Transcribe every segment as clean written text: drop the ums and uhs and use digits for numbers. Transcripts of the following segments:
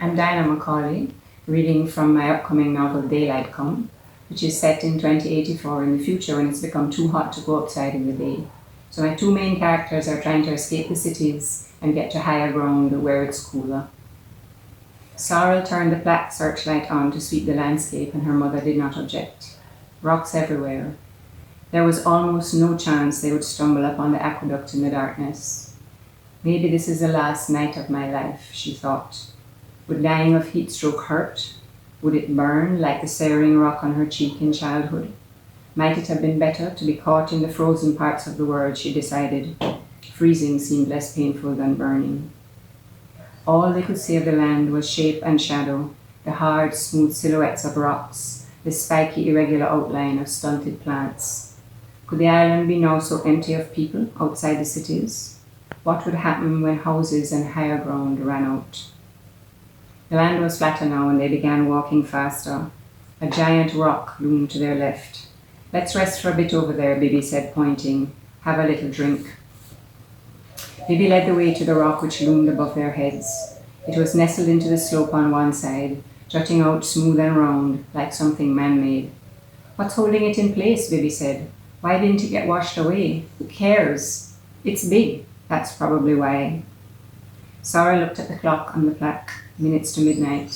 I'm Diana McCaulay, reading from my upcoming novel Daylight Come, which is set in 2084 in the future when it's become too hot to go outside in the day. So my two main characters are trying to escape the cities and get to higher ground where it's cooler. Sorrel turned the black searchlight on to sweep the landscape, and her mother did not object. Rocks everywhere. There was almost no chance they would stumble upon the aqueduct in the darkness. Maybe this is the last night of my life, she thought. Would dying of heat stroke hurt? Would it burn like the searing rock on her cheek in childhood? Might it have been better to be caught in the frozen parts of the world, she decided. Freezing seemed less painful than burning. All they could see of the land was shape and shadow, the hard, smooth silhouettes of rocks, the spiky, irregular outline of stunted plants. Could the island be now so empty of people outside the cities? What would happen when houses and higher ground ran out? The land was flatter now, and they began walking faster. A giant rock loomed to their left. "Let's rest for a bit over there," Bibi said, pointing. "Have a little drink." Bibi led the way to the rock which loomed above their heads. It was nestled into the slope on one side, jutting out smooth and round, like something man-made. "What's holding it in place?" Bibi said. "Why didn't it get washed away? Who cares? It's big, that's probably why." Sorrel looked at the clock on the plaque, minutes to midnight.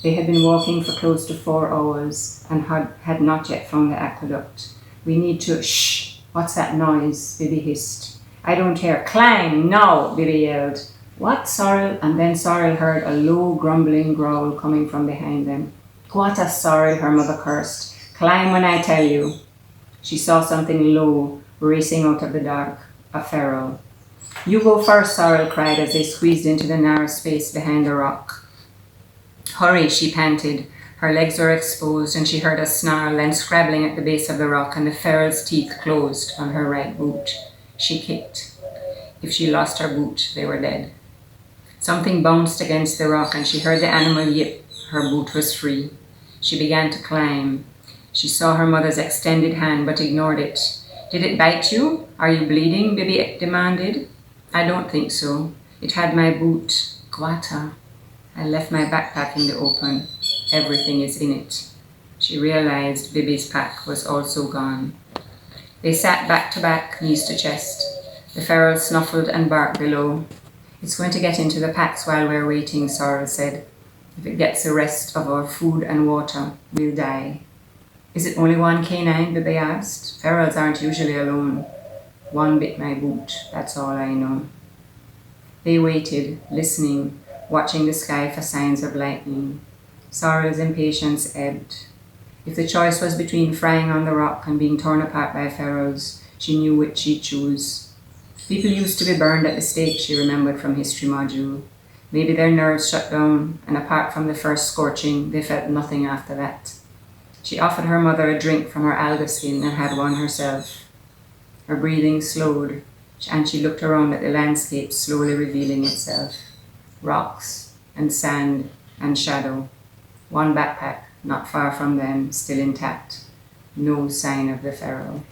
They had been walking for close to 4 hours and had not yet found the aqueduct. "We need to—" "Shh! What's that noise?" Bibi hissed. "I don't hear." "Climb, now!" Bibi yelled. "What, Sorrel?" And then Sorrel heard a low, grumbling growl coming from behind them. "What a Sorrel," her mother cursed. "Climb when I tell you." She saw something low, racing out of the dark, a feral. "You go first," Sorrel cried as they squeezed into the narrow space behind the rock. "Hurry," she panted. Her legs were exposed, and she heard a snarl and scrabbling at the base of the rock, and the feral's teeth closed on her right boot. She kicked. If she lost her boot, they were dead. Something bounced against the rock, and she heard the animal yip. Her boot was free. She began to climb. She saw her mother's extended hand, but ignored it. "Did it bite you? Are you bleeding?" Bibi demanded. "I don't think so. It had my boot. Guata. I left my backpack in the open. Everything is in it." She realized Bibi's pack was also gone. They sat back to back, knees to chest. The feral snuffled and barked below. "It's going to get into the packs while we're waiting," Sorrel said. "If it gets the rest of our food and water, we'll die." "Is it only one canine?" Bibi asked. "Ferals aren't usually alone." "One bit my boot, that's all I know." They waited, listening, watching the sky for signs of lightning. Sorrel's impatience ebbed. If the choice was between frying on the rock and being torn apart by ferals, she knew which she'd choose. People used to be burned at the stake, she remembered from history module. Maybe their nerves shut down, and apart from the first scorching, they felt nothing after that. She offered her mother a drink from her alga skin and had one herself. Her breathing slowed, and she looked around at the landscape slowly revealing itself. Rocks and sand and shadow. One backpack, not far from them, still intact. No sign of the feral.